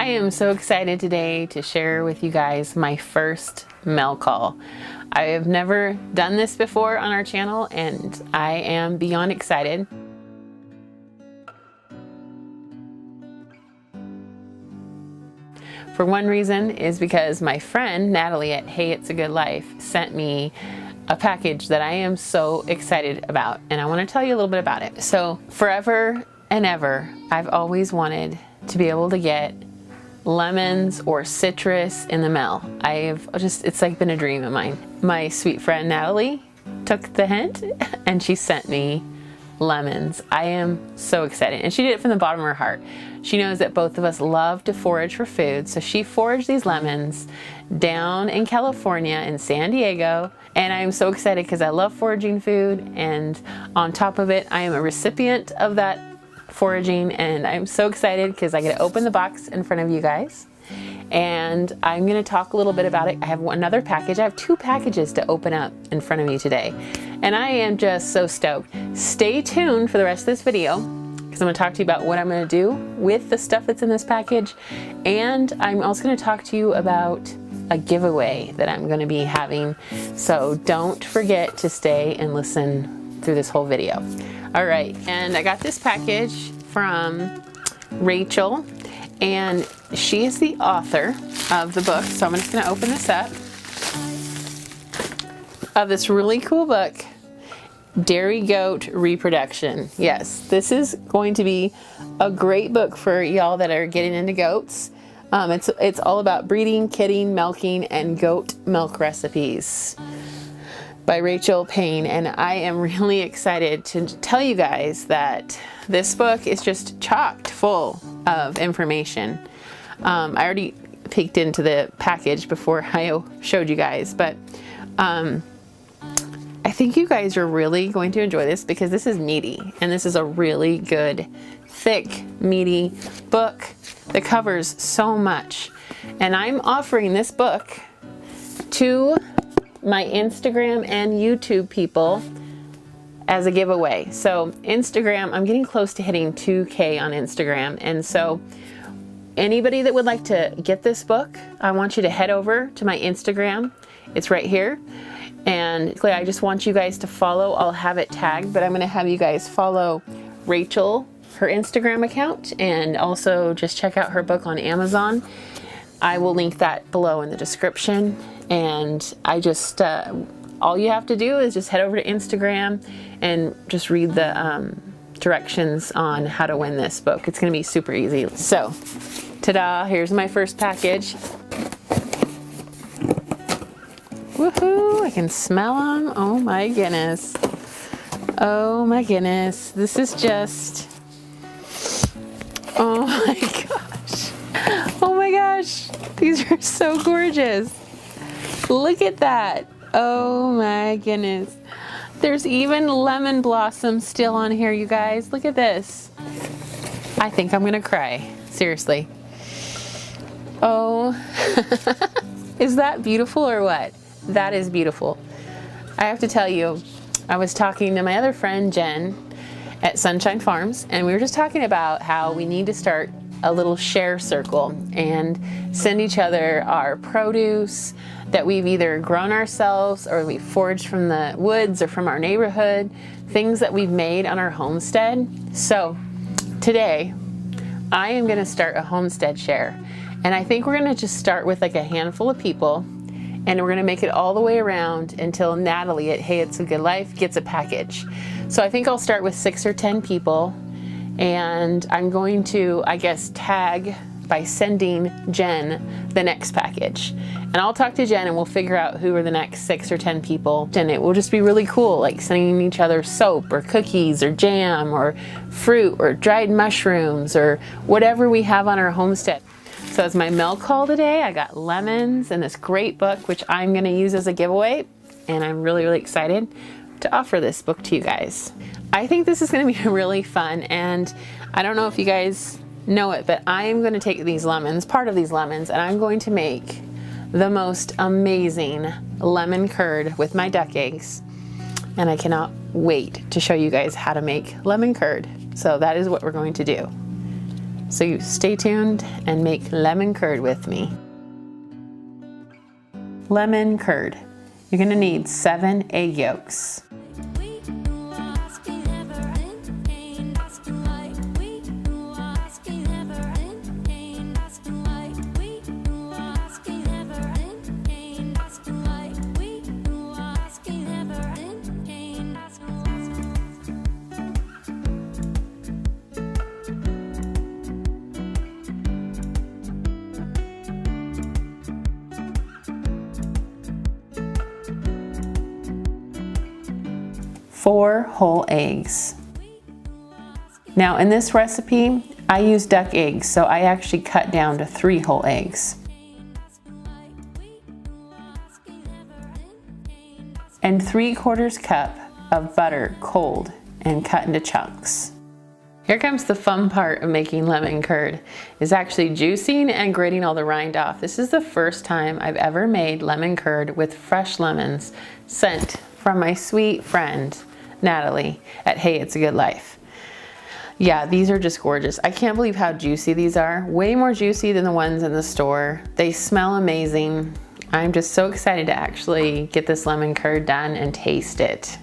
I am so excited today to share with you guys my first mail call. I have never done this before on our channel and I am beyond excited. For one reason is because my friend Natalie at Hey It's a Good Life sent me a package that I am so excited about, and I want to tell you a little bit about it. So forever and ever, I've always wanted to be able to get lemons or citrus in the mail. It's like been a dream of mine. My sweet friend Natalie took the hint and she sent me lemons. I am so excited, and she did it from the bottom of her heart. She knows that both of us love to forage for food, so she foraged these lemons down in California in San Diego, and I am so excited because I love foraging food, and on top of it I am a recipient of that foraging, and I'm so excited because I get to open the box in front of you guys. And I'm going to talk a little bit about it. I have another package. I have two packages to open up in front of me today. And I am just so stoked. Stay tuned for the rest of this video because I'm going to talk to you about what I'm going to do with the stuff that's in this package. And I'm also going to talk to you about a giveaway that I'm going to be having. So don't forget to stay and listen through this whole video. All right. And I got this package from Rachel, and she is the author of the book. So I'm just going to open this up, of this really cool book, Dairy Goat Reproduction. Yes, this is going to be a great book for y'all that are getting into goats. It's all about breeding, kidding, milking, and goat milk recipes by Rachel Payne. And I am really excited to tell you guys that this book is just chocked full of information. I already peeked into the package before I showed you guys, but I think you guys are really going to enjoy this because this is meaty, and this is a really good, thick, meaty book that covers so much. And I'm offering this book to my Instagram and YouTube people as a giveaway. So Instagram, I'm getting close to hitting 2K on Instagram, and so anybody that would like to get this book, I want you to head over to my Instagram. It's right here, and I just want you guys to follow. I'll have it tagged, but I'm going to have you guys follow Rachel, her Instagram account, and also just check out her book on Amazon. I will link that below in the description. And I just, all you have to do is just head over to Instagram and just read the directions on how to win this book. It's going to be super easy. So, ta-da, here's my first package. Woohoo, I can smell them. Oh my goodness. Oh my goodness. This is just, oh my gosh. Oh my gosh. These are so gorgeous. Look at that. Oh my goodness. There's even lemon blossoms still on here, you guys. Look at this. I think I'm gonna cry. Seriously. Oh, is that beautiful or what? That is beautiful. I have to tell you, I was talking to my other friend, Jen, at Sunshine Farms, and we were just talking about how we need to start a little share circle and send each other our produce that we've either grown ourselves or we foraged from the woods or from our neighborhood, things that we've made on our homestead. So today I am going to start a homestead share, and I think we're going to just start with like a handful of people, and we're going to make it all the way around until Natalie at Hey It's a Good Life gets a package. So I think I'll start with 6 or 10 people, and I'm going to, I guess, tag by sending Jen the next package. And I'll talk to Jen and we'll figure out who are the next 6 or 10 people. And it will just be really cool, like sending each other soap or cookies or jam or fruit or dried mushrooms or whatever we have on our homestead. So as my mail call today, I got lemons and this great book, which I'm gonna use as a giveaway. And I'm really, really excited to offer this book to you guys. I think this is gonna be really fun, and I don't know if you guys know it, but I am gonna take these lemons, part of these lemons, and I'm going to make the most amazing lemon curd with my duck eggs. And I cannot wait to show you guys how to make lemon curd. So that is what we're going to do. So you stay tuned and make lemon curd with me. Lemon curd. You're gonna need 7 egg yolks. Four whole eggs. Now in this recipe, I use duck eggs, so I actually cut down to 3 whole eggs. And 3/4 cup of butter, cold and cut into chunks. Here comes the fun part of making lemon curd, is actually juicing and grating all the rind off. This is the first time I've ever made lemon curd with fresh lemons sent from my sweet friend, Natalie at Hey It's a Good Life. Yeah, these are just gorgeous. I can't believe how juicy these are. Way more juicy than the ones in the store. They smell amazing. I'm just so excited to actually get this lemon curd done and taste it.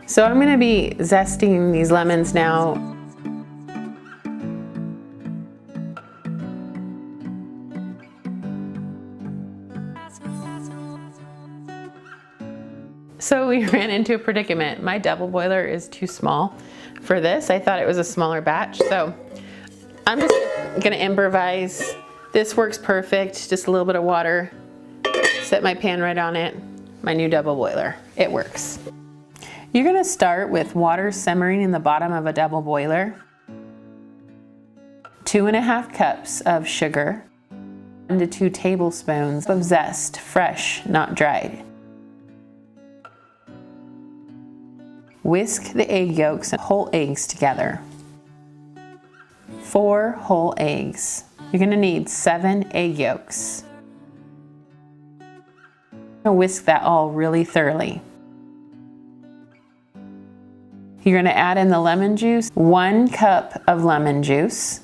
So I'm gonna be zesting these lemons now. So we ran into a predicament. My double boiler is too small for this. I thought it was a smaller batch, so I'm just gonna improvise. This works perfect, just a little bit of water. Set my pan right on it. My new double boiler, it works. You're gonna start with water simmering in the bottom of a double boiler, 2½ cups of sugar, 1 to 2 tablespoons of zest, fresh, not dried. Whisk the egg yolks and whole eggs together. 4 whole eggs. You're gonna need 7 egg yolks. Whisk that all really thoroughly. You're gonna add in the lemon juice, 1 cup of lemon juice.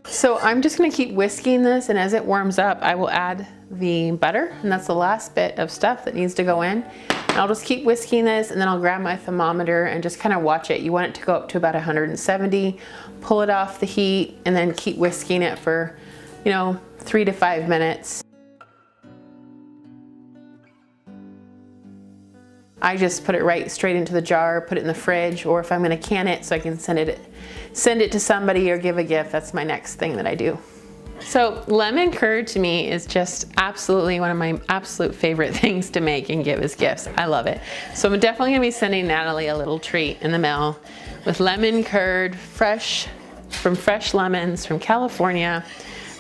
So I'm just gonna keep whisking this, and as it warms up, I will add the butter, and that's the last bit of stuff that needs to go in. And I'll just keep whisking this, and then I'll grab my thermometer and just kind of watch it. You want it to go up to about 170, pull it off the heat, and then keep whisking it for, 3 to 5 minutes. I just put it right straight into the jar, put it in the fridge, or if I'm gonna can it so I can send it to somebody or give a gift, that's my next thing that I do. So lemon curd to me is just absolutely one of my absolute favorite things to make and give as gifts. I love it. So I'm definitely gonna be sending Natalie a little treat in the mail with lemon curd, from fresh lemons from California.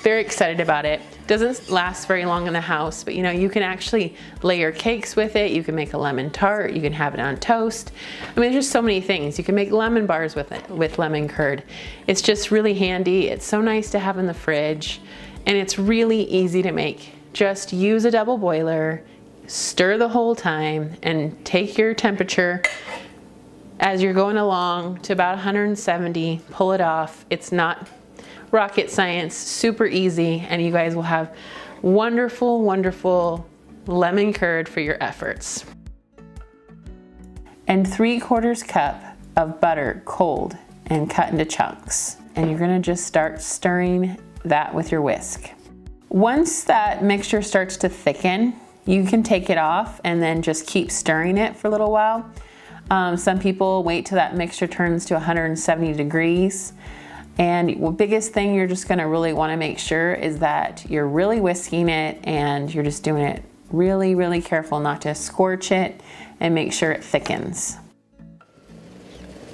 Very excited about it. Doesn't last very long in the house, but you can actually layer cakes with it. You can make a lemon tart. You can have it on toast. I mean, there's just so many things. You can make lemon bars with it, with lemon curd. It's just really handy. It's so nice to have in the fridge, and it's really easy to make. Just use a double boiler, stir the whole time, and take your temperature as you're going along to about 170. Pull it off. It's not rocket science, super easy, and you guys will have wonderful, wonderful lemon curd for your efforts. And 3/4 cup of butter, cold and cut into chunks. And you're gonna just start stirring that with your whisk. Once that mixture starts to thicken, you can take it off and then just keep stirring it for a little while. Some people wait till that mixture turns to 170 degrees. And the biggest thing you're just gonna really wanna make sure is that you're really whisking it and you're just doing it really, really careful not to scorch it, and make sure it thickens.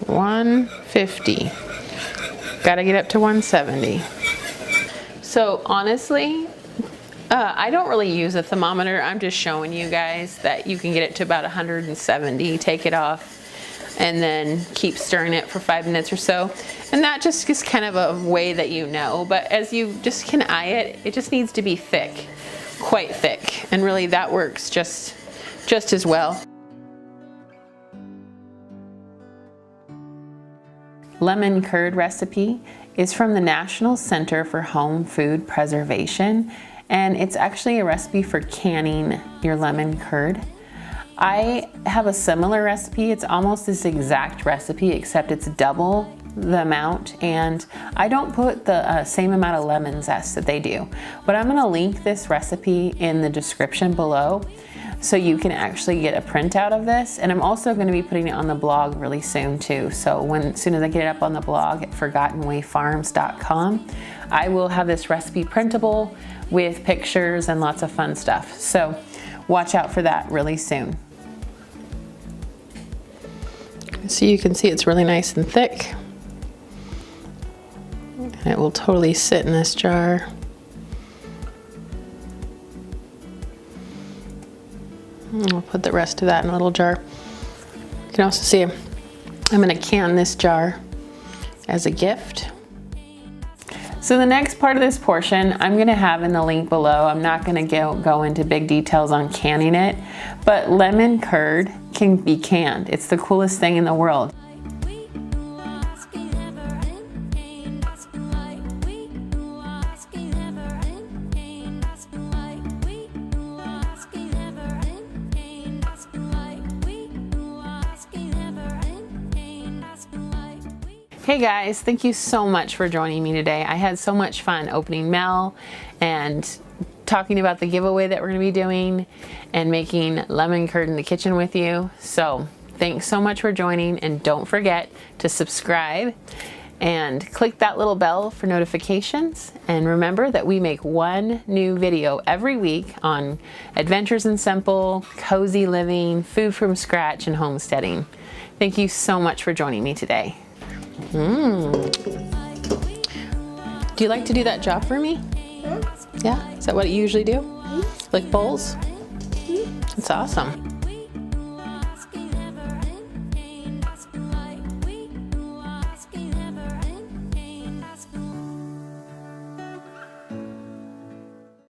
150. Gotta get up to 170. So honestly, I don't really use a thermometer. I'm just showing you guys that you can get it to about 170, take it off, and then keep stirring it for 5 minutes or so. And that just is kind of a way that you know, but as you just can eye it, it just needs to be thick, quite thick. And really that works just as well. Lemon curd recipe is from the National Center for Home Food Preservation, and it's actually a recipe for canning your lemon curd. I have a similar recipe. It's almost this exact recipe, except it's double the amount, and I don't put the same amount of lemon zest that they do. But I'm gonna link this recipe in the description below so you can actually get a printout of this. And I'm also gonna be putting it on the blog really soon too. So as soon as I get it up on the blog at forgottenwayfarms.com, I will have this recipe printable with pictures and lots of fun stuff. So watch out for that really soon. So you can see it's really nice and thick. And it will totally sit in this jar. I'll put the rest of that in a little jar. You can also see I'm going to can this jar as a gift. So the next part of this portion I'm going to have in the link below. I'm not going to go into big details on canning it, but lemon curd can be canned. It's the coolest thing in the world. Hey guys, thank you so much for joining me today. I had so much fun opening mail and talking about the giveaway that we're going to be doing and making lemon curd in the kitchen with you. So thanks so much for joining, and don't forget to subscribe and click that little bell for notifications. And remember that we make one new video every week on adventures in simple, cozy living, food from scratch, and homesteading. Thank you so much for joining me today. Do you like to do that job for me? Yeah? Is that what you usually do? Lick bowls? That's awesome.